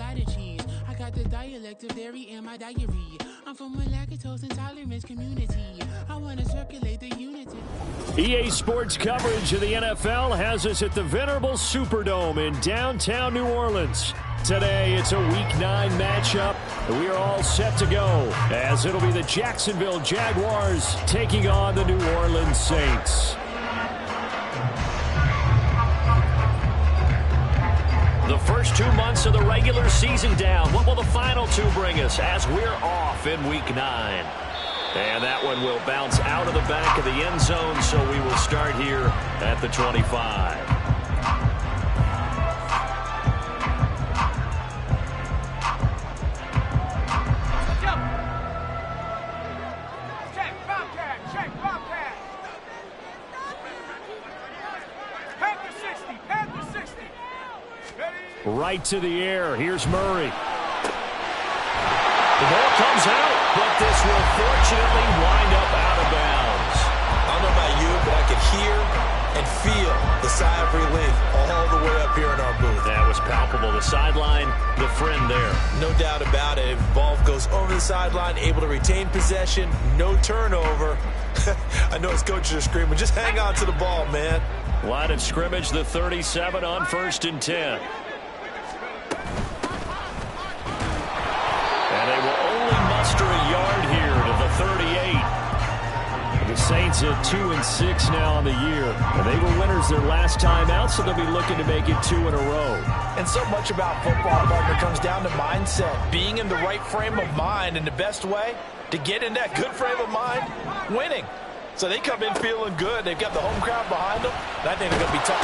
gotta cheese. I got the dialect of dairy in my diary. I'm from a lactose intolerance community. I wanna circulate the unity. EA Sports coverage of the NFL has us at the venerable Superdome in downtown New Orleans. Today, it's a Week 9 matchup. We are all set to go, as it'll be the Jacksonville Jaguars taking on the New Orleans Saints. The first 2 months of the regular season down. What will the final 2 bring us as we're off in Week 9? And that one will bounce out of the back of the end zone, so we will start here at the 25. Right to the air. Here's Murray. The ball comes out, but this will fortunately wind up out of bounds. I don't know about you, but I could hear and feel the sigh of relief all the way up here in our booth. That was palpable. The sideline, the friend there. No doubt about it. If the ball goes over the sideline, able to retain possession, no turnover. I know his coaches are screaming, just hang on to the ball, man. Line of scrimmage, the 37 on 1st and 10. And they will only muster a yard here to the 38. The Saints at 2-6 now on the year. And they were winners their last time out, so they'll be looking to make it 2 in a row. And so much about football, partner, comes down to mindset. Being in the right frame of mind, and the best way to get in that good frame of mind, winning. So they come in feeling good. They've got the home crowd behind them. I think they're going to be tough.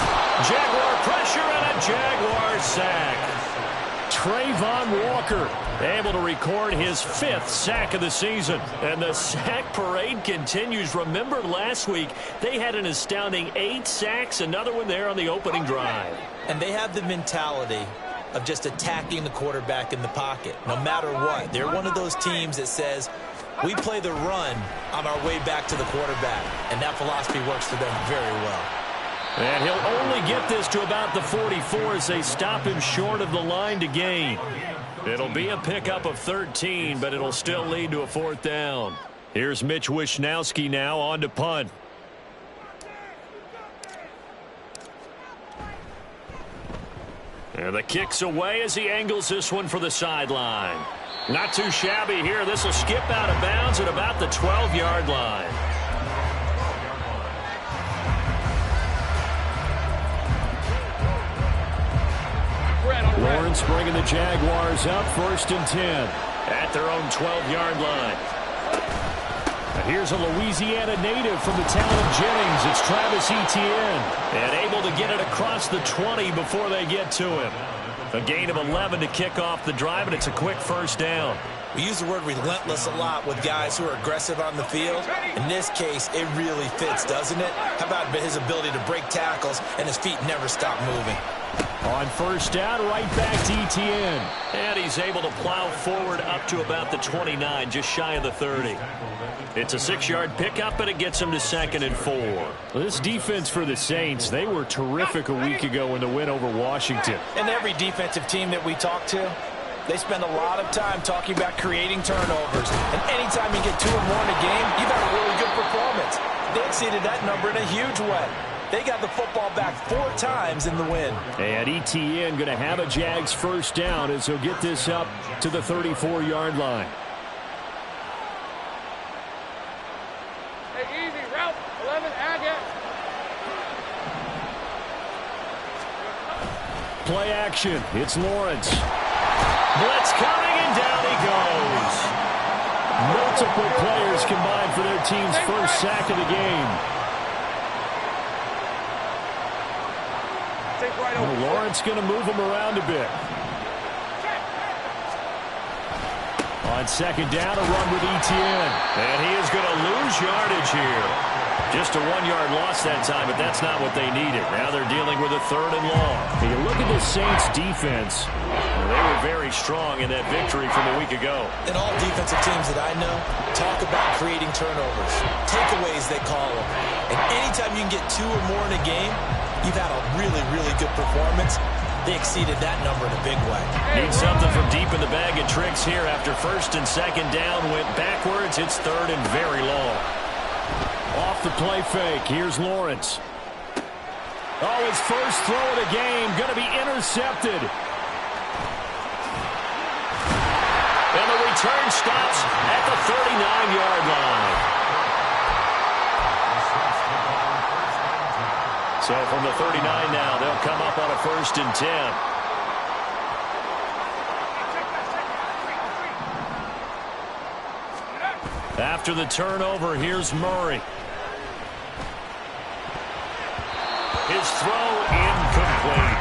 Jaguar pressure and a Jaguar sack. Trayvon Walker able to record his 5th sack of the season. And the sack parade continues. Remember last week, they had an astounding 8 sacks, another one there on the opening drive. And they have the mentality of just attacking the quarterback in the pocket, no matter what. They're one of those teams that says, we play the run on our way back to the quarterback. And that philosophy works for them very well. And he'll only get this to about the 44 as they stop him short of the line to gain. It'll be a pickup of 13, but it'll still lead to a 4th down. Here's Mitch Wishnowski now on to punt. And the kick's away as he angles this one for the sideline. Not too shabby here. This will skip out of bounds at about the 12-yard line. Lawrence bringing the Jaguars up 1st and 10 at their own 12-yard line. And here's a Louisiana native from the town of Jennings. It's Travis Etienne. And able to get it across the 20 before they get to him. A gain of 11 to kick off the drive, and it's a quick 1st down. We use the word relentless a lot with guys who are aggressive on the field. In this case, it really fits, doesn't it? How about his ability to break tackles and his feet never stop moving? On 1st down, right back to Etienne. And he's able to plow forward up to about the 29, just shy of the 30. It's a 6-yard pickup, and it gets him to 2nd and 4. This defense for the Saints, they were terrific a week ago in the win over Washington. And every defensive team that we talk to, they spend a lot of time talking about creating turnovers. And anytime you get 2 or more in a game, you've had a really good performance. They exceeded that number in a huge way. They got the football back 4 times in the win. And Etienne going to have a Jags 1st down as he'll get this up to the 34-yard line. Hey, easy, route 11, Agate. Play action. It's Lawrence. Blitz coming, and down he goes. Multiple players combined for their team's 1st sack of the game. Well, Lawrence going to move him around a bit. On 2nd down, a run with Etienne. And he is going to lose yardage here. Just a 1-yard loss that time, but that's not what they needed. Now they're dealing with a 3rd and long. And you look at the Saints' defense. They were very strong in that victory from a week ago. And all defensive teams that I know talk about creating turnovers. Takeaways, they call them. And anytime you can get 2 or more in a game, you've had a really, really good performance. They exceeded that number in a big way. Need something from deep in the bag of tricks here. After first and second down, went backwards. It's third and very long. Off the play fake. Here's Lawrence. Oh, his first throw of the game. Going to be intercepted. And the return stops at the 39-yard line. So from the 39 now, they'll come up on a first and 10. After the turnover, here's Murray. His throw incomplete.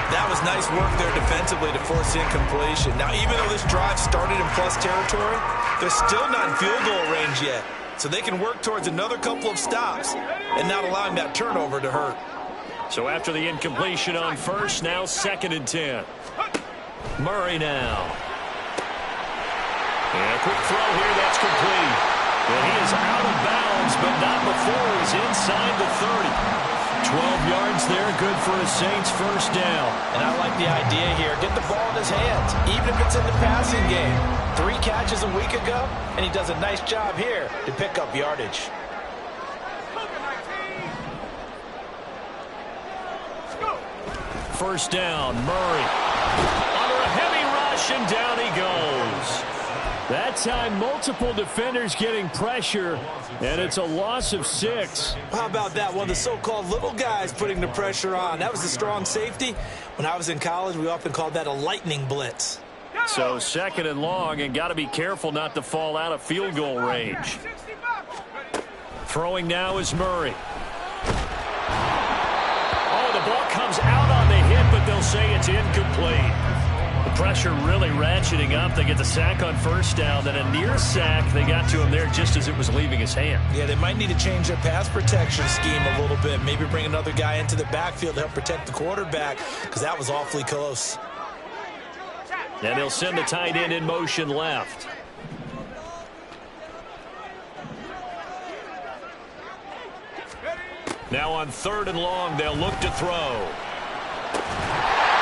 That was nice work there defensively to force the incompletion. Now, even though this drive started in plus territory, they're still not in field goal range yet. So they can work towards another couple of stops and not allowing that turnover to hurt. So after the incompletion on first, now second and 10. Murray now. And a quick throw here, that's complete. And he is out of bounds, but not before he's inside the 30. 12 yards there, good for a Saints first down. And I like the idea here. Get the ball in his hands, even if it's in the passing game. 3 catches a week ago, and he does a nice job here to pick up yardage. First down, Murray. Under a heavy rush, and down he goes. That time, multiple defenders getting pressure, and it's a loss of 6. How about that? One of the so-called little guys putting the pressure on. That was a strong safety. When I was in college, we often called that a lightning blitz. So second and long, and got to be careful not to fall out of field goal range. Throwing now is Murray. Oh, the ball comes out on the hit, but they'll say it's incomplete. The pressure really ratcheting up. They get the sack on first down, then a near sack. They got to him there just as it was leaving his hand. Yeah, they might need to change their pass protection scheme a little bit. Maybe bring another guy into the backfield to help protect the quarterback, because that was awfully close. And they'll send the tight end in motion left. Now on third and long, they'll look to throw.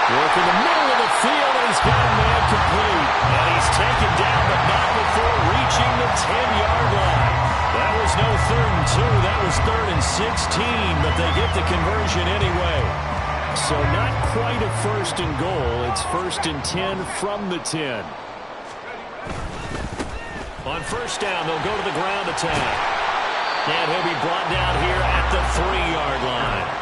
Work in the middle of the field, and he's got a man complete. And he's taken down, but not before reaching the 10-yard line. That was no 3rd and 2. That was 3rd and 16, but they get the conversion anyway. So not quite a first and goal. It's first and 10 from the 10. On first down, they'll go to the ground attack. And he'll be brought down here at the 3-yard line.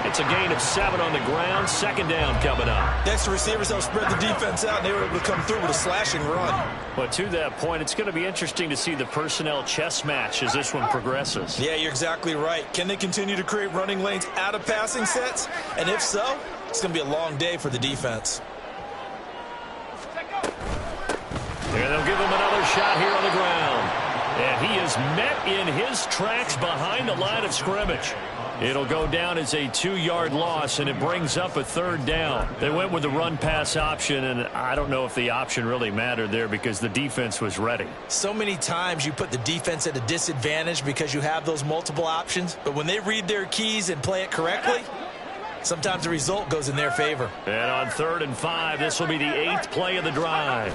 It's a gain of 7 on the ground. Second down coming up. Next, the receivers help spread the defense out, and they were able to come through with a slashing run. But to that point, it's going to be interesting to see the personnel chess match as this one progresses. Yeah, you're exactly right. Can they continue to create running lanes out of passing sets? And if so, it's going to be a long day for the defense. And they'll give him another shot here on the ground. And he is met in his tracks behind the line of scrimmage. It'll go down as a 2-yard loss, and it brings up a 3rd down. They went with the run-pass option, and I don't know if the option really mattered there because the defense was ready. So many times you put the defense at a disadvantage because you have those multiple options, but when they read their keys and play it correctly, sometimes the result goes in their favor. And on 3rd and 5, this will be the 8th play of the drive.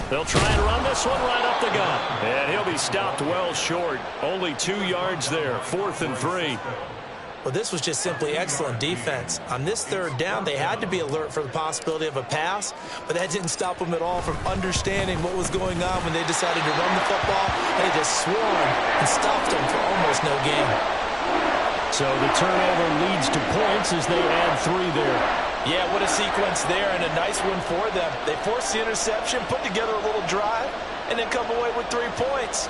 They'll try and run this one right up the gut. And he'll be stopped well short. Only 2 yards there. 4th and 3. Well, this was just simply excellent defense. On this 3rd down, they had to be alert for the possibility of a pass, but that didn't stop them at all from understanding what was going on when they decided to run the football. They just swarmed and stopped them for almost no gain. So the turnover leads to points as they add 3 there. Yeah, what a sequence there, and a nice one for them. They forced the interception, put together a little drive, and then come away with 3 points.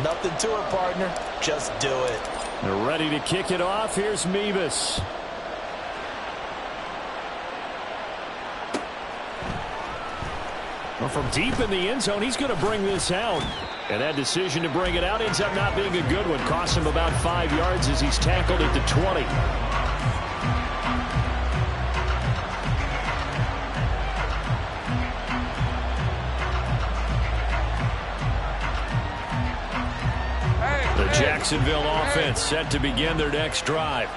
Nothing to it, partner. Just do it. They're ready to kick it off. Here's Mevis. Well, from deep in the end zone, he's going to bring this out. And that decision to bring it out ends up not being a good one. Costs him about 5 yards as he's tackled at the 20. The Jacksonville offense set to begin their next drive.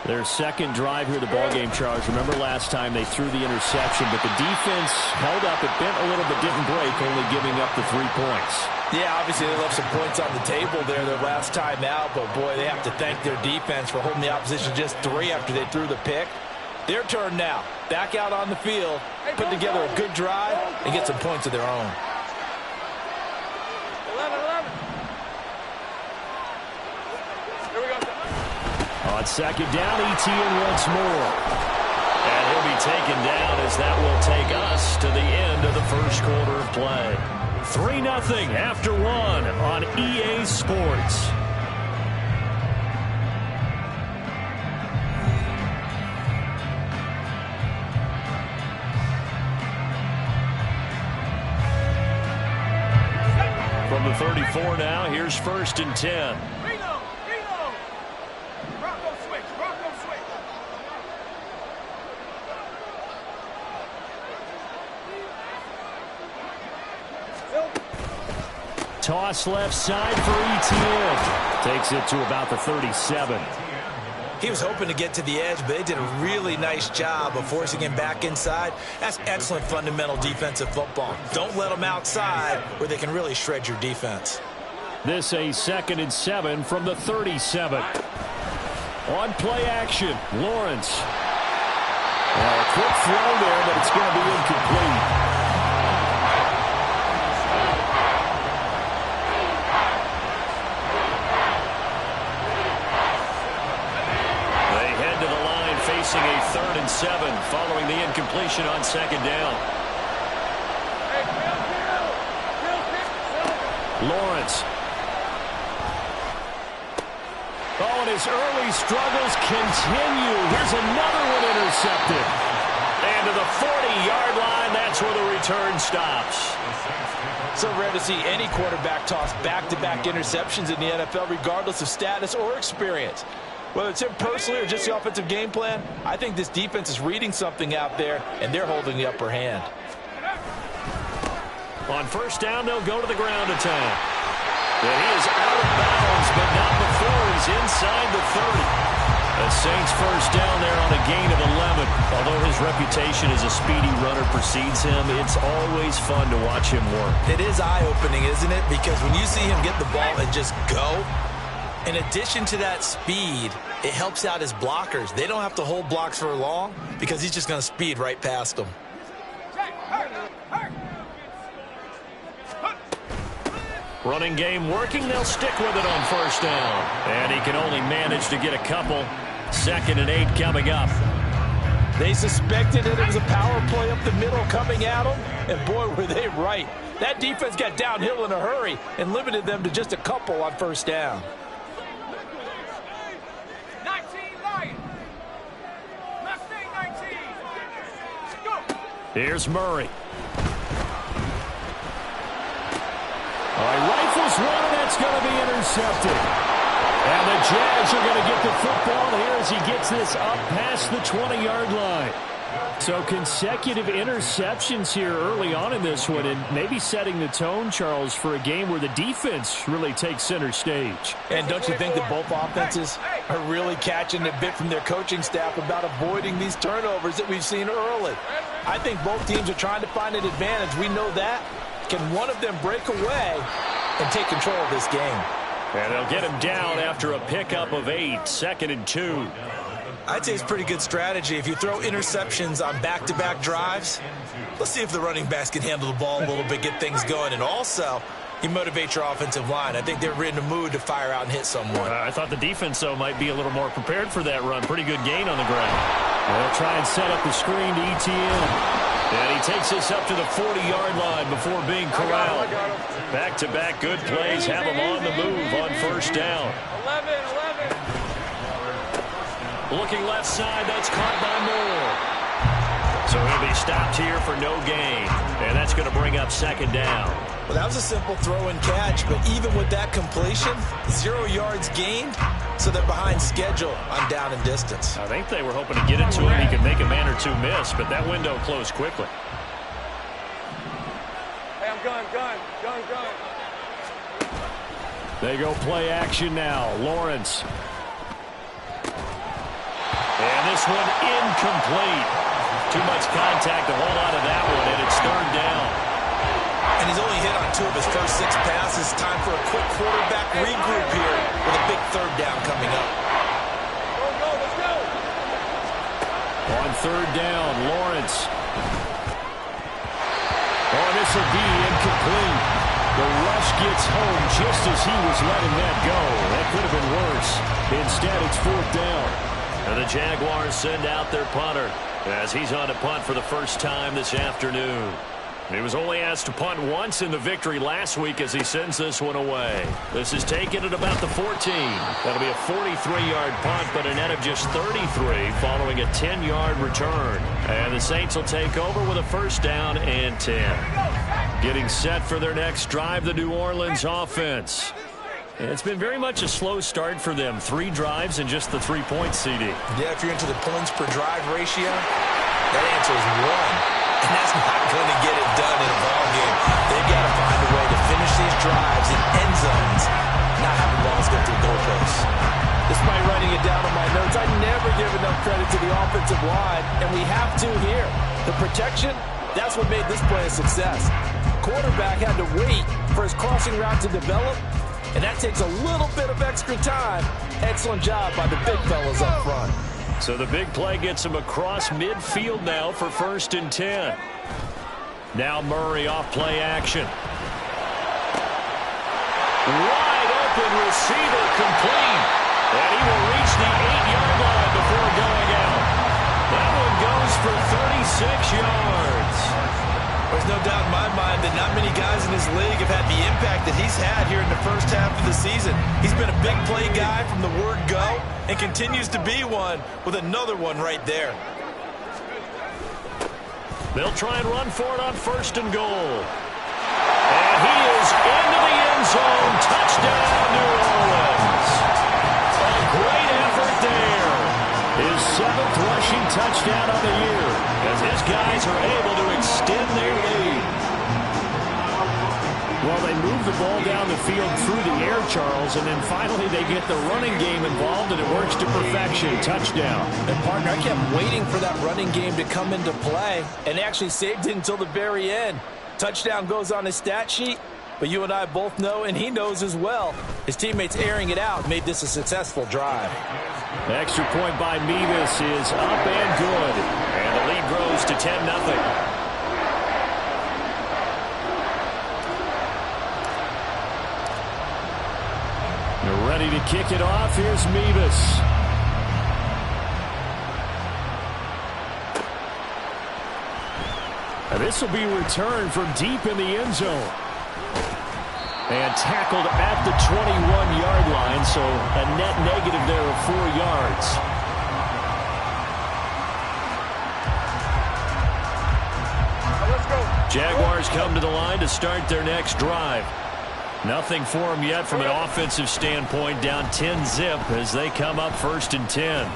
Their second drive here, the ballgame, Charles. Remember last time they threw the interception, but the defense held up. It bent a little but didn't break, only giving up the 3 points. Yeah, obviously they left some points on the table there their last time out, but boy, they have to thank their defense for holding the opposition just 3 after they threw the pick. Their turn now. Back out on the field, put together a good drive, and get some points of their own. 11. Here we go. On second down, Etienne once more. And he'll be taken down as that will take us to the end of the first quarter of play. 3-0 after 1 on EA Sports. From the 34 now, here's 1st and 10. Toss left side for Etienne. Takes it to about the 37. He was hoping to get to the edge, but they did a really nice job of forcing him back inside. That's excellent fundamental defensive football. Don't let them outside where they can really shred your defense. This a 2nd and 7 from the 37. On play action, Lawrence. A quick throw there, but it's going to be incomplete. Facing a 3rd and 7 following the incompletion on 2nd down. Lawrence. Oh, and his early struggles continue. Here's another one intercepted. And to the 40-yard line, that's where the return stops. So rare to see any quarterback toss back-to-back interceptions in the NFL, regardless of status or experience. Whether it's him personally or just the offensive game plan, I think this defense is reading something out there, and they're holding the upper hand. On 1st down, they'll go to the ground attack. And he is out of bounds, but not before he's inside the 30. The Saints 1st down there on a gain of 11. Although his reputation as a speedy runner precedes him, it's always fun to watch him work. It is eye-opening, isn't it? Because when you see him get the ball and just go, in addition to that speed, it helps out his blockers. They don't have to hold blocks for long because he's just going to speed right past them. Running game working. They'll stick with it on 1st down. And he can only manage to get a couple. 2nd and 8 coming up. They suspected it was a power play up the middle coming at them, and boy, were they right. That defense got downhill in a hurry and limited them to just a couple on 1st down. Here's Murray. He rifles one, and that's going to be intercepted. And the Jags are going to get the football here as he gets this up past the 20-yard line. So consecutive interceptions here early on in this one, and maybe setting the tone, Charles, for a game where the defense really takes center stage. And don't you think that both offenses are really catching a bit from their coaching staff about avoiding these turnovers that we've seen early? I think both teams are trying to find an advantage. We know that. Can one of them break away and take control of this game? And they'll get him down after a pickup of 8, 2nd and 2. I'd say it's pretty good strategy. If you throw interceptions on back-to-back drives, let's see if the running backs can handle the ball a little bit, get things going. And also, you motivate your offensive line. I think they're in the mood to fire out and hit someone. I thought the defense, though, might be a little more prepared for that run. Pretty good gain on the ground. They'll try and set up the screen to Etienne. And he takes us up to the 40-yard line before being corralled. Back-to-back good plays have him on the move on 1st down. 11. Looking left side, that's caught by Moore. So he'll be stopped here for no gain. And that's going to bring up 2nd down. Well, that was a simple throw and catch, but even with that completion, 0 yards gained, so they're behind schedule on down and distance. I think they were hoping to get it to him. He could make a man or two miss, but that window closed quickly. Hey, I'm gun. They go play action now. Lawrence. And this one incomplete. Too much contact to hold on to that one, and it's third down. And he's only hit on 2 of his first 6 passes. Time for a quick quarterback regroup here with a big third down coming up. Let's go. On third down, Lawrence. Oh, this will be incomplete. The rush gets home just as he was letting that go. That could have been worse. Instead, it's fourth down. And the Jaguars send out their punter as he's on to punt for the first time this afternoon. He was only asked to punt once in the victory last week as he sends this one away. This is taken at about the 14. That'll be a 43-yard punt, but a net of just 33 following a 10-yard return. And the Saints will take over with a first down and 10. Getting set for their next drive, the New Orleans offense. It's been very much a slow start for them. 3 drives and just the 3-point CD. Yeah, if you're into the points per drive ratio, that answer is 1. And that's not going to get it done in a ball game. They've got to find a way to finish these drives in end zones, not having balls go through goalposts. Despite writing it down on my notes, I never give enough credit to the offensive line, and we have to here. The protection, that's what made this play a success. Quarterback had to wait for his crossing route to develop, and that takes a little bit of extra time. Excellent job by the big fellas up front. So the big play gets him across midfield now for first and 10. Now Murray off play action. Wide open receiver complete. And he will reach the 8-yard line before going out. That one goes for 36 yards. There's no doubt in my mind that not many guys in this league have had the impact that he's had here in the first half of the season. He's been a big play guy from the word go and continues to be one with another one right there. They'll try and run for it on first and goal. And he is into the end zone. Touchdown, New Orleans. A great effort there. His 7th rushing touchdown of the year as his guys are able to extend their lead. Well, they move the ball down the field through the air, Charles, and then finally they get the running game involved, and it works to perfection. Touchdown. And, partner, I kept waiting for that running game to come into play and actually saved it until the very end. Touchdown goes on his stat sheet, but you and I both know, and he knows as well, his teammates airing it out made this a successful drive. The extra point by Mevis is up and good. And the lead grows to 10-0. They're ready to kick it off. Here's Mevis. And this will be returned from deep in the end zone. And tackled at the 21-yard line, so a net negative there of 4 yards. Let's go. Jaguars come to the line to start their next drive. Nothing for them yet from an offensive standpoint, down 10-zip as they come up first and 10.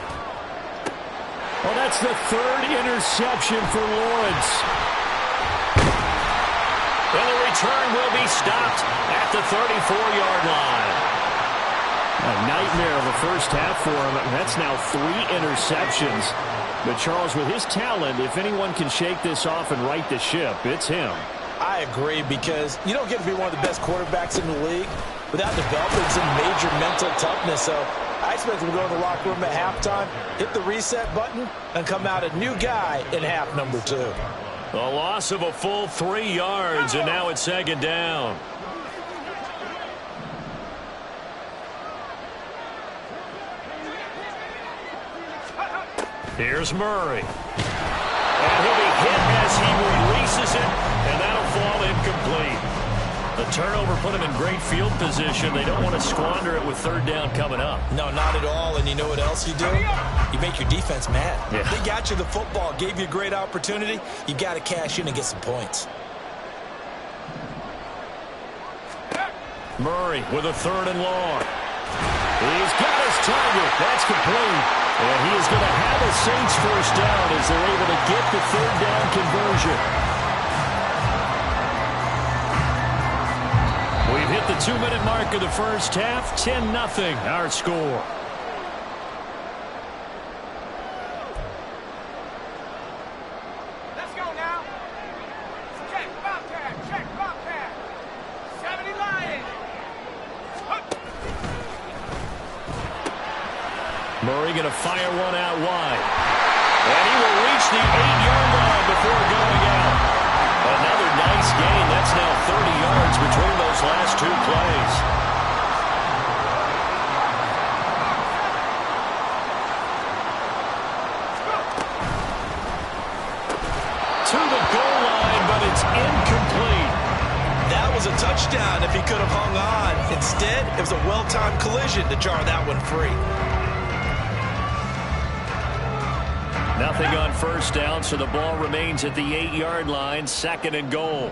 Well, that's the 3rd interception for Lawrence. And the return will be stopped at the 34-yard line. A nightmare of a first half for him. That's now 3 interceptions. But, Charles, with his talent, if anyone can shake this off and right the ship, it's him. I agree, because you don't get to be one of the best quarterbacks in the league without developing some major mental toughness. So I expect him to go in the locker room at halftime, hit the reset button, and come out a new guy in half number 2. A loss of a full 3 yards, and now it's 2nd down. Here's Murray. And he'll be hit as he releases it, and that'll fall incomplete. The turnover put him in great field position. They don't want to squander it with 3rd down coming up. No, not at all. And you know what else you do? You make your defense mad. Yeah. They got you the football, gave you a great opportunity. You got to cash in and get some points. Murray with a 3rd and long. He's got his target. That's complete. And he is going to have a Saints first down as they're able to get the 3rd down conversion. We've hit the 2-minute mark of the first half. 10-0 our score. Murray going to fire one out wide. And he will reach the 8-yard line before going out. Another nice gain. That's now 30 yards between those last two plays. To the goal line, but it's incomplete. That was a touchdown if he could have hung on. Instead, it was a well-timed collision to jar that one free. Nothing on first down, so the ball remains at the 8-yard line, 2nd and goal.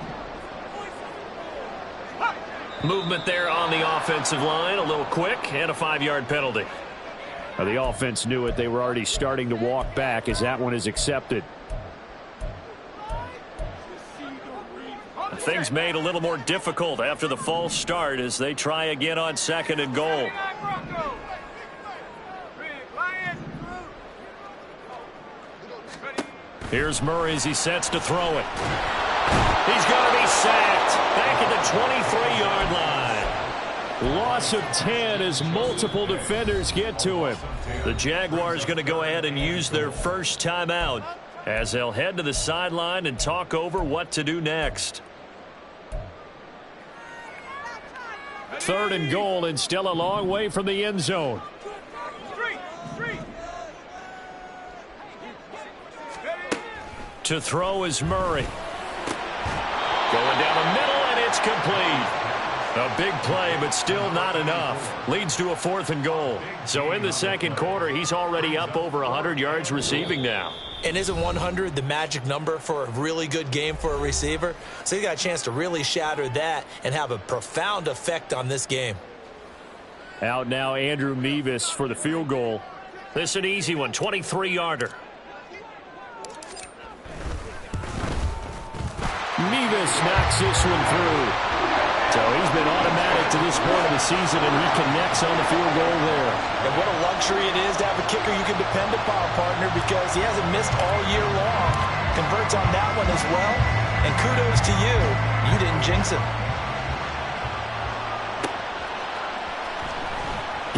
Movement there on the offensive line, a little quick, and a 5-yard penalty. Now, the offense knew it. They were already starting to walk back as that one is accepted. Things made a little more difficult after the false start as they try again on 2nd and goal. Here's Murray as he sets to throw it. He's going to be sacked back at the 23-yard line. Loss of 10 as multiple defenders get to him. The Jaguars going to go ahead and use their first timeout as they'll head to the sideline and talk over what to do next. 3rd and goal, and still a long way from the end zone. To throw is Murray. Going down the middle, and it's complete. A big play, but still not enough. Leads to a 4th and goal. So in the second quarter, he's already up over 100 yards receiving now. And isn't 100 the magic number for a really good game for a receiver? So he got a chance to really shatter that and have a profound effect on this game. Out now, Andrew Mevis for the field goal. This is an easy one, 23-yarder. Mevis knocks this one through. So he's been automatic to this point of the season, and he connects on the field goal there. And what a luxury it is to have a kicker you can depend upon, partner, because he hasn't missed all year long. Converts on that one as well. And kudos to you. You didn't jinx him.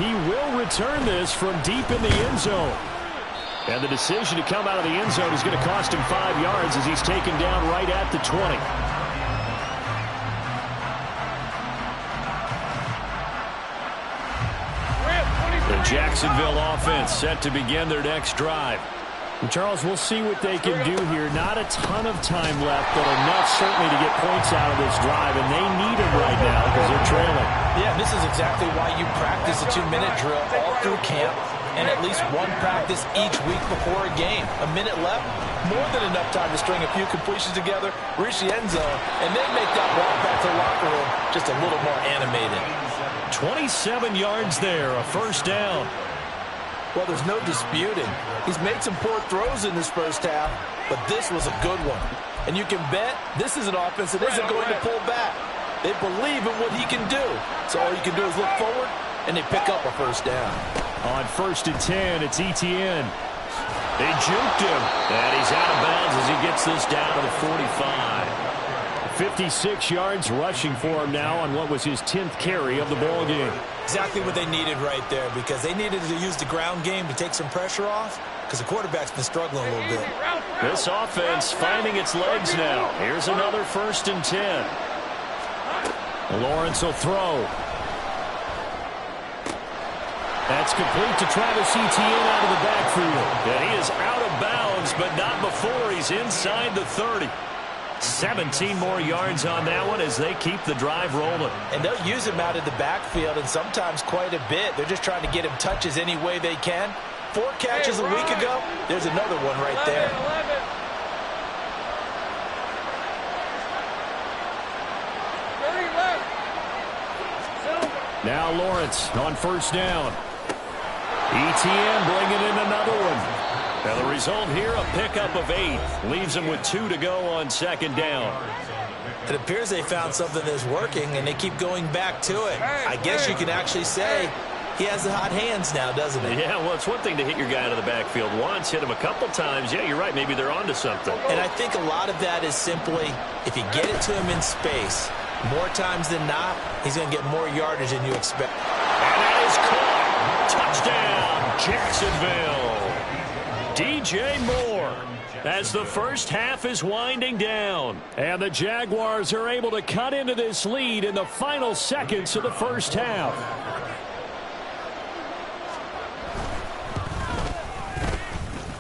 He will return this from deep in the end zone. And the decision to come out of the end zone is going to cost him 5 yards as he's taken down right at the 20. The Jacksonville offense set to begin their next drive. And Charles, we'll see what they can do here. Not a ton of time left, but enough certainly to get points out of this drive, and they need them right now because they're trailing. Yeah, this is exactly why you practice a 2-minute drill all through camp and at least one practice each week before a game. A minute left, more than enough time to string a few completions together, reach the end zone, and then make that walk back to the locker room just a little more animated. 27 yards there, a first down. Well, there's no disputing. He's made some poor throws in this first half, but this was a good one. And you can bet this is an offense that isn't going to pull back. They believe in what he can do. So all you can do is look forward, and they pick up a first down. On 1st and 10, it's Etienne. They juked him, and he's out of bounds as he gets this down to the 45. 56 yards rushing for him now on what was his 10th carry of the ball game. Exactly what they needed right there, because they needed to use the ground game to take some pressure off, because the quarterback's been struggling a little bit. This offense finding its legs now. Here's another 1st and 10. Lawrence will throw. That's complete to Travis Etienne out of the backfield. And he is out of bounds, but not before he's inside the 30. 17 more yards on that one as they keep the drive rolling. And they'll use him out of the backfield, and sometimes quite a bit. They're just trying to get him touches any way they can. 4 catches a week ago. There's another one right there. Now Lawrence on 1st down. Etienne bringing in another one. Now the result here, a pickup of 8. Leaves him with 2 to go on 2nd down. It appears they found something that's working, and they keep going back to it. I guess you can actually say he has the hot hands now, doesn't he? Yeah, well, it's one thing to hit your guy out of the backfield once, hit him a couple times. Yeah, you're right. Maybe they're onto something. And I think a lot of that is simply if you get it to him in space, more times than not, he's going to get more yardage than you expect. And that is caught. Touchdown, Jacksonville. DJ Moore. As the first half is winding down. And the Jaguars are able to cut into this lead in the final seconds of the first half.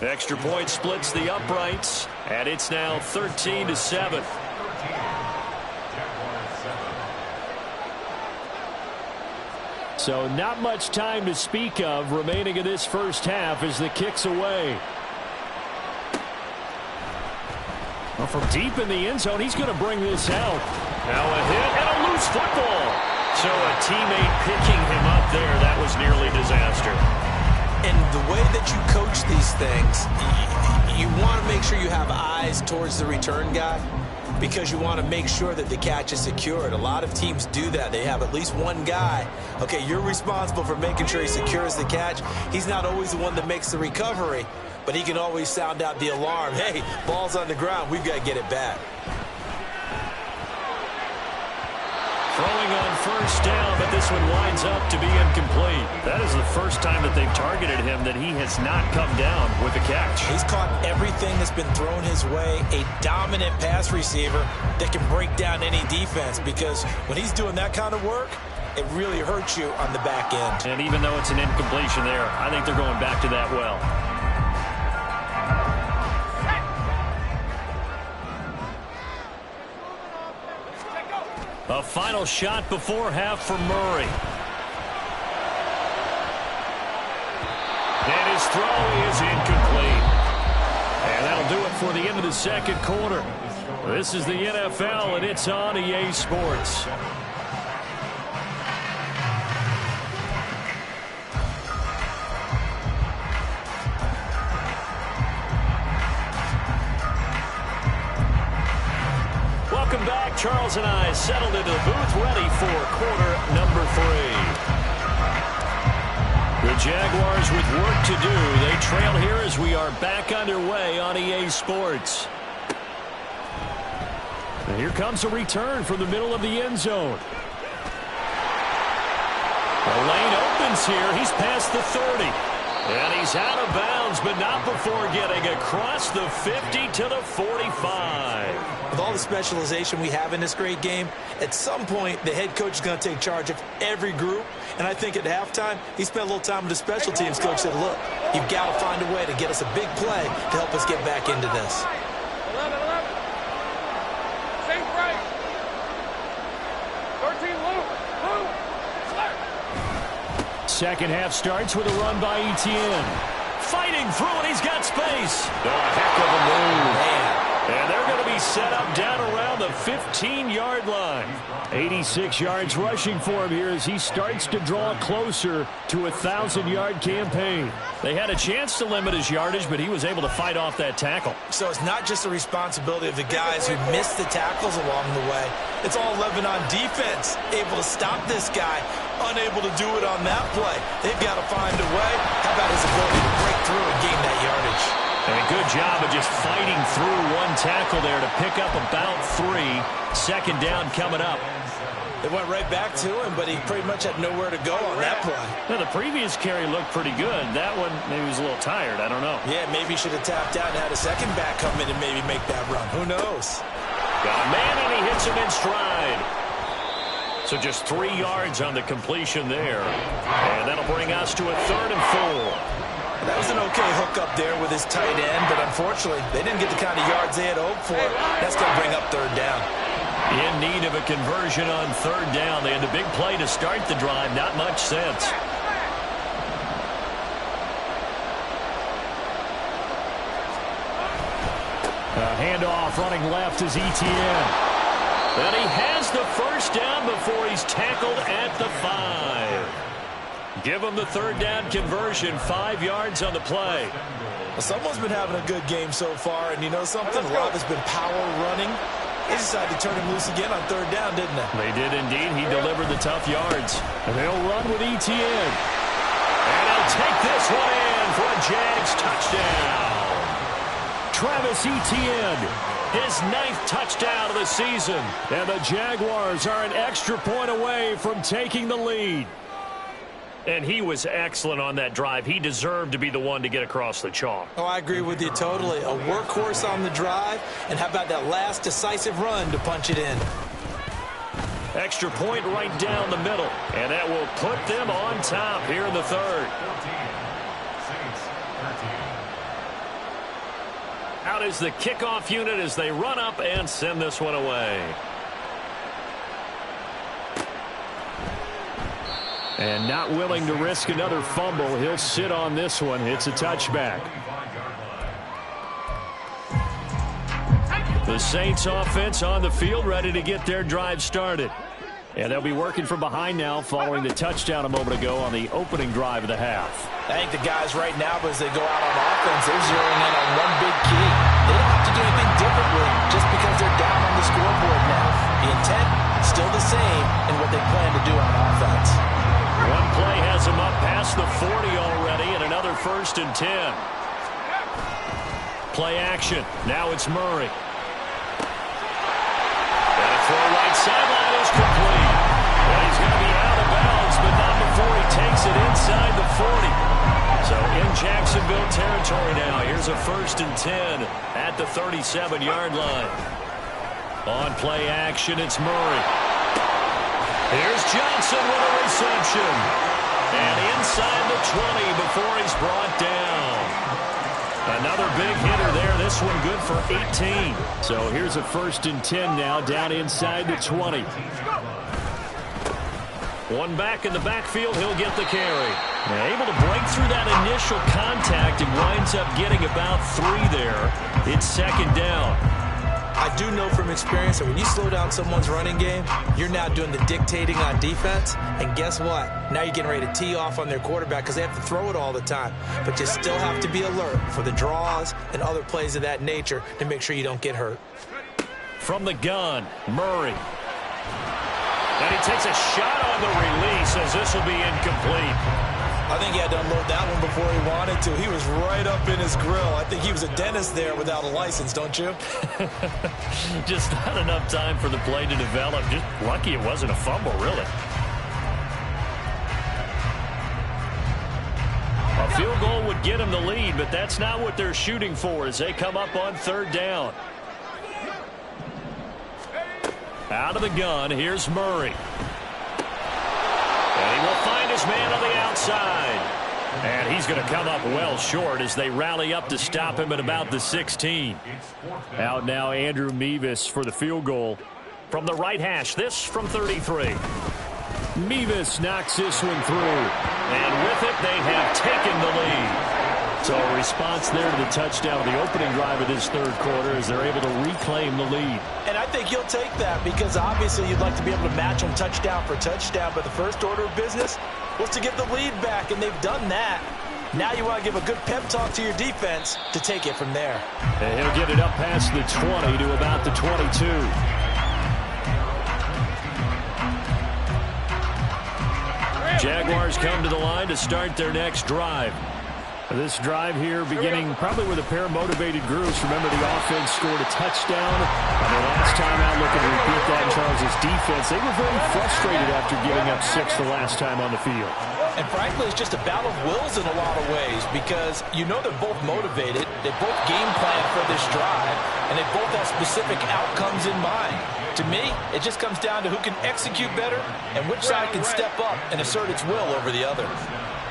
Extra point splits the uprights, and it's now 13-7. So not much time to speak of remaining in this first half as the kick's away. Well, from deep in the end zone, he's going to bring this out. Now a hit and a loose football. So a teammate picking him up there, that was nearly disaster. And the way that you coach these things, you want to make sure you have eyes towards the return guy because you want to make sure that the catch is secured. A lot of teams do that. They have at least one guy. Okay, you're responsible for making sure he secures the catch. He's not always the one that makes the recovery, but he can always sound out the alarm. Hey, ball's on the ground. We've got to get it back. Throwing on first down, but this one winds up to be incomplete. That is the first time that they've targeted him that he has not come down with a catch. He's caught everything that's been thrown his way. A dominant pass receiver that can break down any defense because when he's doing that kind of work, it really hurts you on the back end. And even though it's an incompletion there, I think they're going back to that well. A final shot before half for Murray. And his throw is incomplete. And that'll do it for the end of the second quarter. This is the NFL, and it's on EA Sports. Welcome back. Charles and I settled into the booth ready for quarter number 3. The Jaguars with work to do. They trail here as we are back underway on EA Sports. And here comes a return from the middle of the end zone. The lane opens here. He's past the 30. And he's out of bounds, but not before getting across the 50 to the 45. With all the specialization we have in this great game, at some point the head coach is going to take charge of every group. And I think at halftime, he spent a little time with the special teams coach. Said, look, you've got to find a way to get us a big play to help us get back into this. 11. Same price. 13, Luke. Second half starts with a run by Etienne. Fighting through it, he's got space. A heck of a move. Man. And they're going to be set up down around the 15-yard line. 86 yards rushing for him here as he starts to draw closer to a 1,000-yard campaign. They had a chance to limit his yardage, but he was able to fight off that tackle. So it's not just the responsibility of the guys who missed the tackles along the way. It's all 11 on defense, able to stop this guy, unable to do it on that play. They've got to find a way. How about his ability to break through and gain that yardage? And a good job of just fighting through one tackle there to pick up about 3. Second down coming up. They went right back to him, but he pretty much had nowhere to go on that play. Now, the previous carry looked pretty good. That one, maybe he was a little tired. I don't know. Yeah, maybe he should have tapped out and had a second back come in and maybe make that run. Who knows? Got a man, and he hits him in stride. So just 3 yards on the completion there. And that'll bring us to a 3rd and 4. That was an okay hook up there with his tight end, but unfortunately, they didn't get the kind of yards they had hoped for. That's going to bring up 3rd down. In need of a conversion on 3rd down. They had the big play to start the drive. Not much sense. A handoff running left is Etienne. And he has the first down before he's tackled at the 5. Give him the 3rd down conversion, 5 yards on the play. Well, someone's been having a good game so far, and you know something? A lot has been power running. They decided to turn him loose again on 3rd down, didn't they? They did indeed. He delivered the tough yards. And they'll run with Etienne. And he'll take this one in for a Jags touchdown. Travis Etienne, his 9th touchdown of the season. And the Jaguars are an extra point away from taking the lead. And he was excellent on that drive. He deserved to be the one to get across the chalk. Oh, I agree with you totally. A workhorse on the drive, and how about that last decisive run to punch it in? Extra point right down the middle, and that will put them on top here in the third. Out is the kickoff unit as they run up and send this one away. And not willing to risk another fumble, he'll sit on this one. It's a touchback. The Saints offense on the field, ready to get their drive started. And they'll be working from behind now following the touchdown a moment ago on the opening drive of the half. I think the guys right now, as they go out on offense, they're zeroing in on one big key. They don't have to do anything differently just because they're down on the scoreboard now. The intent, still the same in what they plan to do on offense. One play has him up past the 40 already, and another 1st and 10. Play action. Now it's Murray. And a throw right sideline is complete. Well, he's going to be out of bounds, but not before he takes it inside the 40. So in Jacksonville territory now. Here's a 1st and 10 at the 37-yard line. On play action, it's Murray. Here's Johnson with a reception. And inside the 20 before he's brought down. Another big hitter there. This one good for 18. So here's a 1st and 10 now down inside the 20. One back in the backfield. He'll get the carry. And able to break through that initial contact and winds up getting about 3 there. It's 2nd down. I do know from experience that when you slow down someone's running game, you're now doing the dictating on defense. And guess what? Now you're getting ready to tee off on their quarterback because they have to throw it all the time. But you still have to be alert for the draws and other plays of that nature to make sure you don't get hurt. From the gun, Murray. And he takes a shot on the release as this will be incomplete. I think he had to unload that one before he wanted to. He was right up in his grill. I think he was a dentist there without a license, don't you? Just not enough time for the play to develop. Just lucky it wasn't a fumble, really. A field goal would get him the lead, but that's not what they're shooting for as they come up on 3rd down. Out of the gun, here's Murray. And he will find his man on the outside. And he's going to come up well short as they rally up to stop him at about the 16. Out now, Andrew Mevis for the field goal. From the right hash, this from 33. Mevis knocks this one through. And with it, they have taken the lead. So a response there to the touchdown of the opening drive of this 3rd quarter as they're able to reclaim the lead. And I think you'll take that because obviously you'd like to be able to match them touchdown for touchdown, but the first order of business was to get the lead back, and they've done that. Now you want to give a good pep talk to your defense to take it from there. And he'll get it up past the 20 to about the 22. Jaguars come to the line to start their next drive. This drive here beginning probably with a pair of motivated groups. Remember, the offense scored a touchdown on their last time out, looking to repeat that in Charles' defense. They were very frustrated after giving up 6 the last time on the field. And frankly, it's just a battle of wills in a lot of ways because you know they're both motivated. They both game plan for this drive, and they both have specific outcomes in mind. To me, it just comes down to who can execute better and which side can step up and assert its will over the other.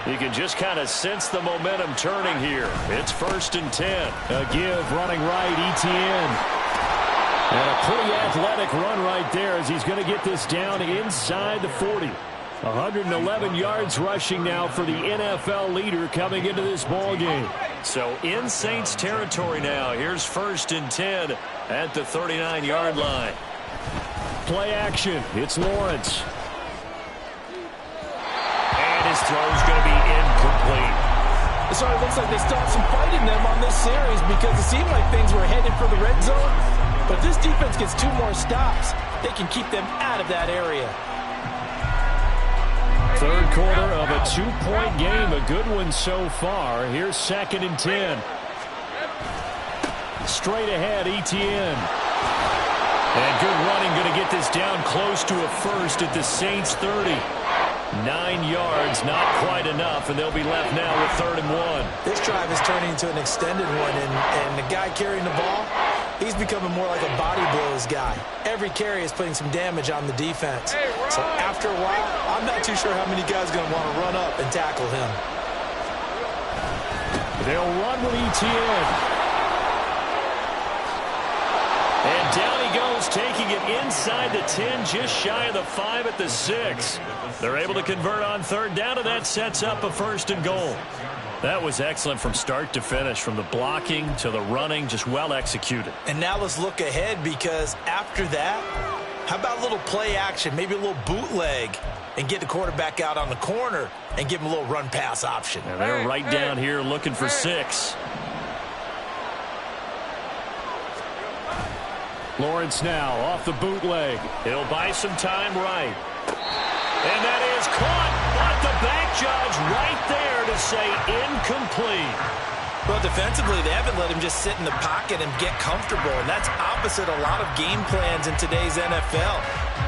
You can just kind of sense the momentum turning here. It's 1st and 10. A give running right, Etienne. And a pretty athletic run right there as he's going to get this down inside the 40. 111 yards rushing now for the NFL leader coming into this ball game. So in Saints territory now. Here's 1st and 10 at the 39-yard line. Play action. It's Lawrence. His throw's going to be incomplete. It sort of looks like they still have some fight in them on this series because it seemed like things were headed for the red zone. But this defense gets 2 more stops. They can keep them out of that area. 3rd quarter of a 2-point game. A good one so far. Here's 2nd and 10. Straight ahead, Etienne. And good running, going to get this down close to a 1st at the Saints 30. 9 yards, not quite enough, and they'll be left now with 3rd and 1. This drive is turning into an extended one, and the guy carrying the ball, he's becoming more like a body blows guy. Every carry is putting some damage on the defense. So after a while, I'm not too sure how many guys are going to want to run up and tackle him. They'll run with ETN. And down he goes, taking it inside the 10, just shy of the 5 at the 6. They're able to convert on 3rd down, and that sets up a 1st and goal. That was excellent from start to finish, from the blocking to the running, just well executed. And now let's look ahead, because after that, how about a little play action, maybe a little bootleg, and get the quarterback out on the corner and give him a little run-pass option. And they're right down here looking for 6. Lawrence now off the bootleg. He'll buy some time right. And that is caught, but the back judge right there to say incomplete. Well, defensively, they haven't let him just sit in the pocket and get comfortable, and that's opposite a lot of game plans in today's NFL.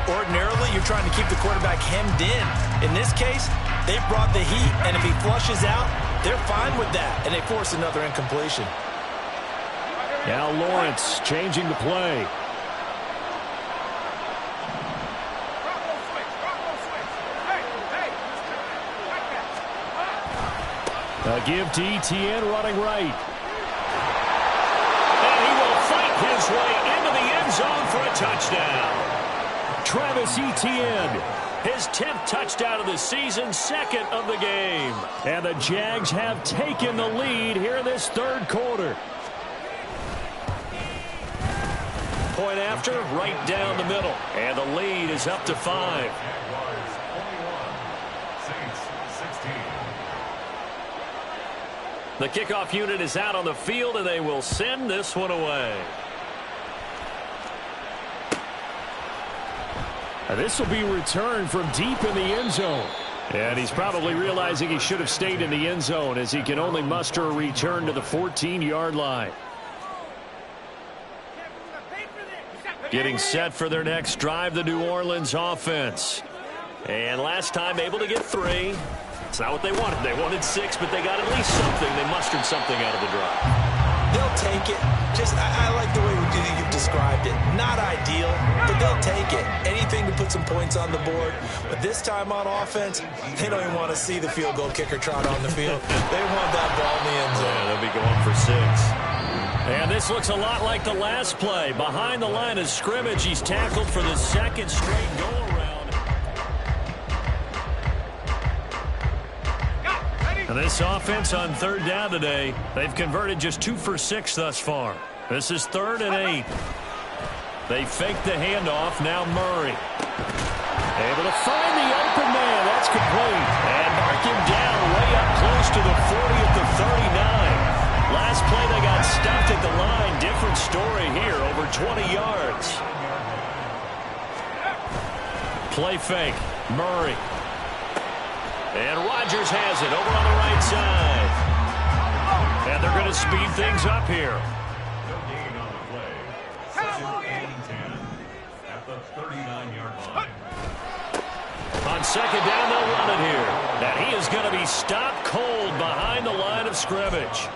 Ordinarily, you're trying to keep the quarterback hemmed in. In this case, they brought the heat, and if he flushes out, they're fine with that, and they force another incompletion. Now Lawrence changing the play. A give to ETN running right. And he will fight his way into the end zone for a touchdown. Travis Etienne, his 10th touchdown of the season, 2nd of the game. And the Jags have taken the lead here in this 3rd quarter. Point after, right down the middle. And the lead is up to 5. The kickoff unit is out on the field, and they will send this one away. And this will be returned from deep in the end zone. And he's probably realizing he should have stayed in the end zone, as he can only muster a return to the 14-yard line. Getting set for their next drive, the New Orleans offense. And last time able to get 3. It's not what they wanted. They wanted 6, but they got at least something. They mustered something out of the drive. They'll take it. I like the way you've described it. Not ideal, but they'll take it. Anything to put some points on the board. But this time on offense, they don't even want to see the field goal kicker trot on the field. They want that ball in the end zone. Yeah, they'll be going for 6. And this looks a lot like the last play. Behind the line of scrimmage, he's tackled for the 2nd straight go-around. And this offense on 3rd down today, they've converted just 2 for 6 thus far. This is 3rd and 8. They fake the handoff. Now Murray. Able to find the open man. That's complete. And mark him down way up close to the 40 at the 39. Last play they got stuffed at the line. Different story here. Over 20 yards. Play fake. Murray. And Rodgers has it over on the right side. And they're going to speed things up here. On 2nd down, they'll run it here. And he is going to be stopped cold behind the line of scrimmage.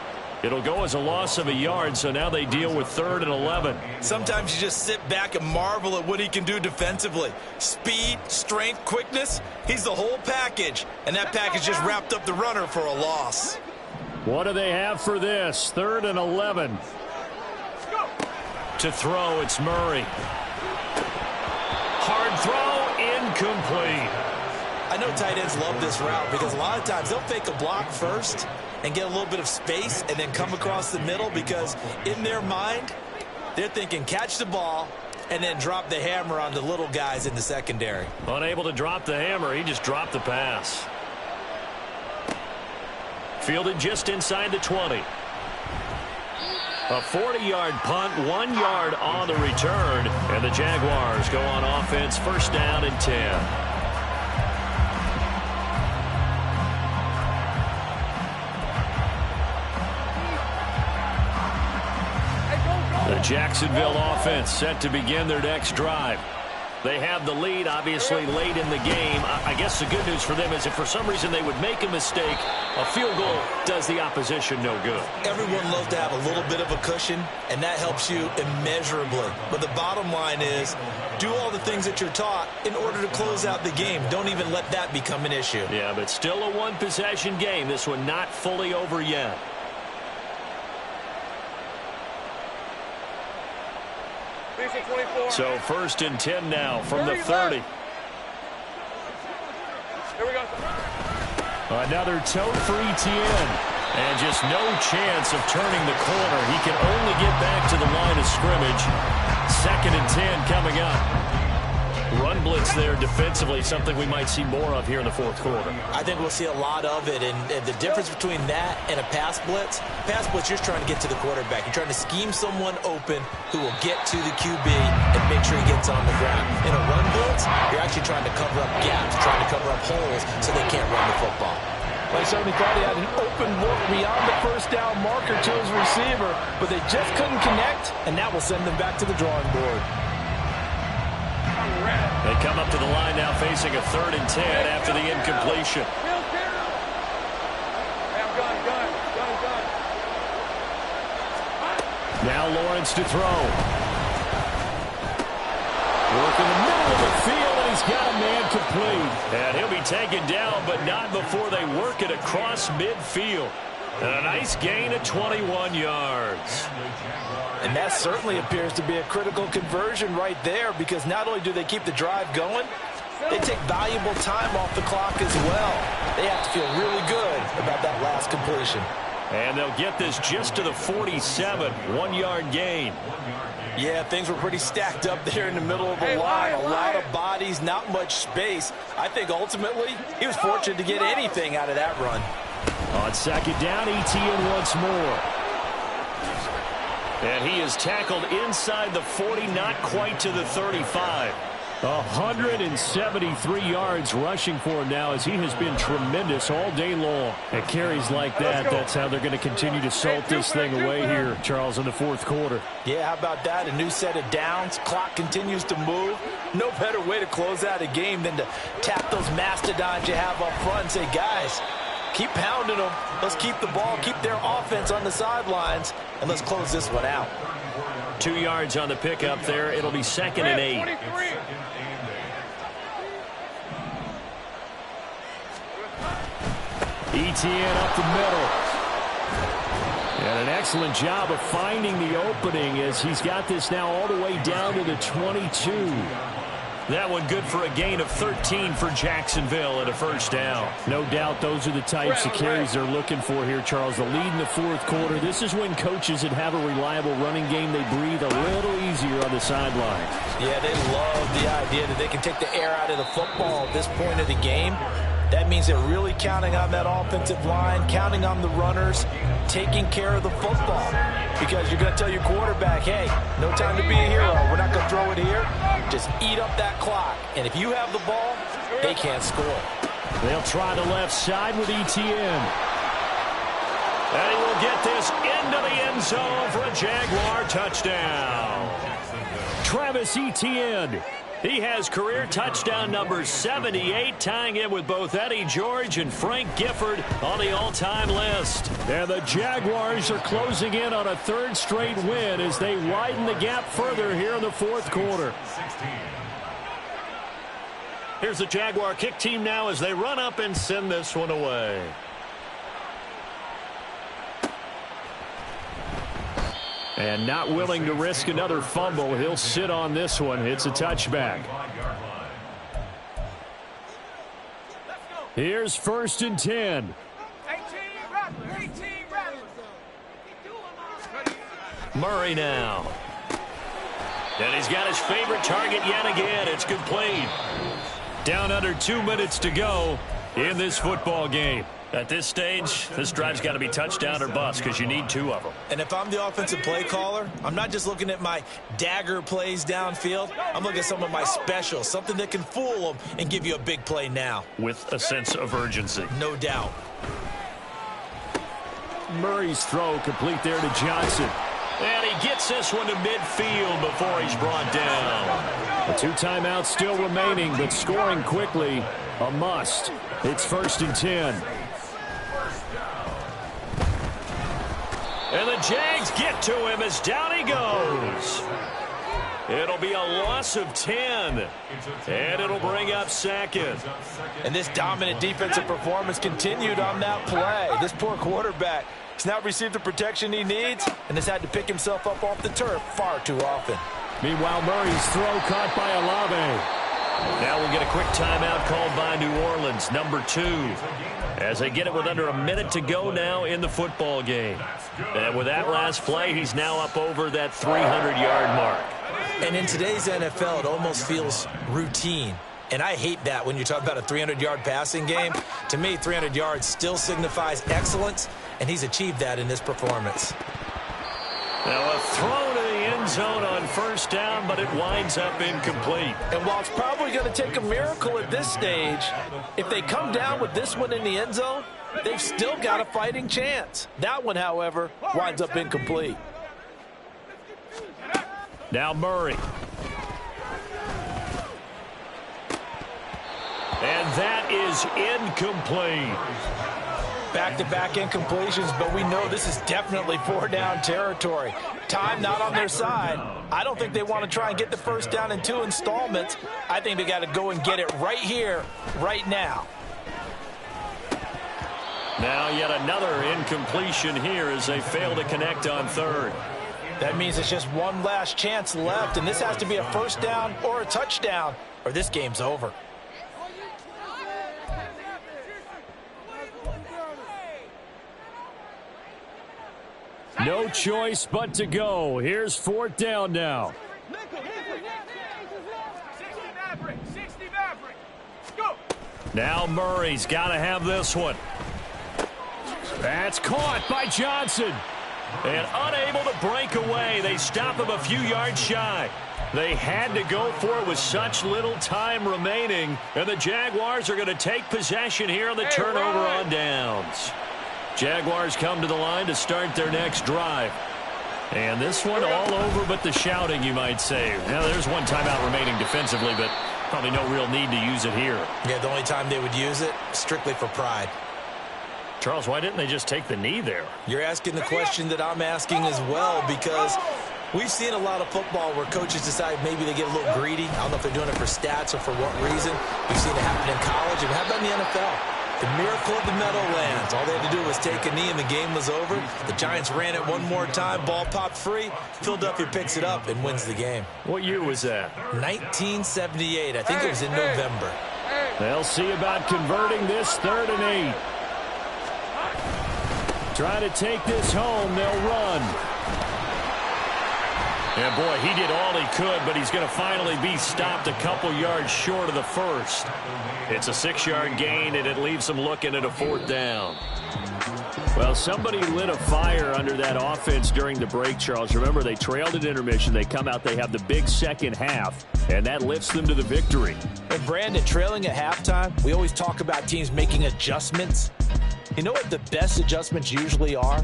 It'll go as a loss of a yard, so now they deal with 3rd and 11. Sometimes you just sit back and marvel at what he can do defensively. Speed, strength, quickness, he's the whole package. And that package just wrapped up the runner for a loss. What do they have for this? 3rd and 11. To throw, it's Murray. Hard throw, incomplete. I know tight ends love this route because a lot of times they'll fake a block first and get a little bit of space and then come across the middle, because in their mind, they're thinking catch the ball and then drop the hammer on the little guys in the secondary. Unable to drop the hammer, he just dropped the pass. Fielded just inside the 20. A 40-yard punt, 1 yard on the return, and the Jaguars go on offense, 1st down and 10. The Jacksonville offense set to begin their next drive. They have the lead, obviously, late in the game. I guess the good news for them is if for some reason they would make a mistake, a field goal does the opposition no good. Everyone loves to have a little bit of a cushion, and that helps you immeasurably. But the bottom line is, do all the things that you're taught in order to close out the game. Don't even let that become an issue. Yeah, but still a one-possession game. This one not fully over yet. So 1st and 10 now from the 30. Here we go. Another tote for Etienne. And just no chance of turning the corner. He can only get back to the line of scrimmage. 2nd and 10 coming up. Run blitz there defensively, something we might see more of here in the 4th quarter. I think we'll see a lot of it, and the difference between that and a pass blitz, you're trying to get to the quarterback. You're trying to scheme someone open who will get to the QB and make sure he gets on the ground. In a run blitz, you're actually trying to cover up gaps, trying to cover up holes so they can't run the football. Like somebody thought he had an open look beyond the first down marker to his receiver, but they just couldn't connect, and that will send them back to the drawing board. They come up to the line now facing a 3rd and 10 after the incompletion. Now Lawrence to throw. Work in the middle of the field, and he's got a man complete. And he'll be taken down, but not before they work it across midfield. And a nice gain of 21 yards. And that certainly appears to be a critical conversion right there, because not only do they keep the drive going, they take valuable time off the clock as well. They have to feel really good about that last completion. And they'll get this just to the 47, 1-yard gain. Yeah, things were pretty stacked up there in the middle of the line. A lot of bodies, not much space. I think ultimately he was fortunate to get anything out of that run. On 2nd down, Etienne once more. And he is tackled inside the 40, not quite to the 35. 173 yards rushing for him now, as he has been tremendous all day long. At carries like that, that's how they're going to continue to salt this thing away here, Charles, in the 4th quarter. Yeah, how about that? A new set of downs. Clock continues to move. No better way to close out a game than to tap those mastodons you have up front and say, guys, keep pounding them. Let's keep the ball, keep their offense on the sidelines, and let's close this one out. 2 yards on the pickup there. It'll be 2nd and 8. Etienne up the middle. And an excellent job of finding the opening as he's got this now all the way down to the 22. That one good for a gain of 13 for Jacksonville and a 1st down. No doubt those are the types of carries they're looking for here, Charles. The lead in the 4th quarter. This is when coaches that have a reliable running game, they breathe a little easier on the sideline. Yeah, they love the idea that they can take the air out of the football at this point of the game. That means they're really counting on that offensive line, counting on the runners, taking care of the football. Because you're going to tell your quarterback, hey, no time to be a hero. We're not going to throw it here. Just eat up that clock. And if you have the ball, they can't score. They'll try the left side with Etienne. And he will get this into the end zone for a Jaguar touchdown. Travis Etienne. He has career touchdown number 78, tying him with both Eddie George and Frank Gifford on the all-time list. And the Jaguars are closing in on a 3rd straight win as they widen the gap further here in the 4th quarter. Here's the Jaguar kick team now as they run up and send this one away. And not willing to risk another fumble, he'll sit on this one. It's a touchback. Here's 1st and 10. Murray now. And he's got his favorite target yet again. It's complete. Down under 2 minutes to go in this football game. At this stage, this drive's got to be touchdown or bust because you need 2 of them. And if I'm the offensive play caller, I'm not just looking at my dagger plays downfield. I'm looking at some of my specials, something that can fool them and give you a big play now. With a sense of urgency. No doubt. Murray's throw complete there to Johnson. And he gets this one to midfield before he's brought down. The 2 timeouts still remaining, but scoring quickly, a must. It's 1st and 10. And the Jags get to him as down he goes. It'll be a loss of 10. And it'll bring up 2nd. And this dominant defensive performance continued on that play. This poor quarterback has now received the protection he needs and has had to pick himself up off the turf far too often. Meanwhile, Murray's throw caught by Olave. Now we'll get a quick timeout called by New Orleans, number 2. As they get it with under a minute to go now in the football game. And with that last play, he's now up over that 300-yard mark. And in today's NFL, it almost feels routine. And I hate that when you talk about a 300-yard passing game. To me, 300 yards still signifies excellence, and he's achieved that in this performance. Now a throw to the end zone on 1st down, but it winds up incomplete. And while it's probably going to take a miracle at this stage, if they come down with this one in the end zone, they've still got a fighting chance. That one, however, winds up incomplete. Now Murray. And that is incomplete. Back-to-back incompletions, but we know this is definitely 4-down territory. Time not on their side. I don't think they want to try and get the 1st down in 2 installments. I think they got to go and get it right here, right now. Now yet another incompletion here as they fail to connect on 3rd. That means it's just one last chance left, and this has to be a 1st down or a touchdown, or this game's over. No choice but to go. Here's 4th down now. 60 Maverick. Go. Now Murray's got to have this one. That's caught by Johnson. And unable to break away. They stop him a few yards shy. They had to go for it with such little time remaining. And the Jaguars are going to take possession here on the turnover on downs. Jaguars come to the line to start their next drive. And this one all over but the shouting, you might say. Now, there's one timeout remaining defensively, but probably no real need to use it here. Yeah, the only time they would use it, strictly for pride. Charles, why didn't they just take the knee there? You're asking the question that I'm asking as well, because we've seen a lot of football where coaches decide maybe they get a little greedy. I don't know if they're doing it for stats or for what reason. We've seen it happen in college. And how about in the NFL? The miracle of the Meadowlands. All they had to do was take a knee and the game was over. The Giants ran it one more time. Ball popped free. Philadelphia picks it up and wins the game. What year was that? 1978. I think it was in November. They'll see about converting this 3rd and 8. Trying to take this home. They'll run. And boy, he did all he could, but he's going to finally be stopped a couple yards short of the 1st. It's a 6-yard gain, and it leaves them looking at a 4th down. Well, somebody lit a fire under that offense during the break, Charles. Remember, they trailed at intermission. They come out, they have the big second half, and that lifts them to the victory. And Brandon, trailing at halftime, we always talk about teams making adjustments. You know what the best adjustments usually are?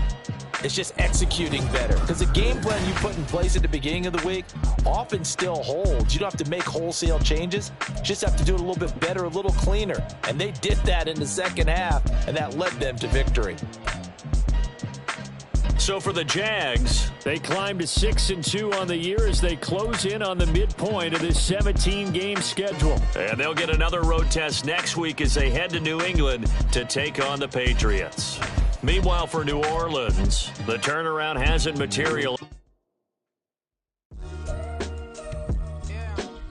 It's just executing better. Because the game plan you put in place at the beginning of the week often still holds. You don't have to make wholesale changes. You just have to do it a little bit better, a little cleaner. And they did that in the second half, and that led them to victory. So for the Jags, they climb to 6-2 on the year as they close in on the midpoint of this 17-game schedule. And they'll get another road test next week as they head to New England to take on the Patriots. Meanwhile, for New Orleans, the turnaround hasn't materialized.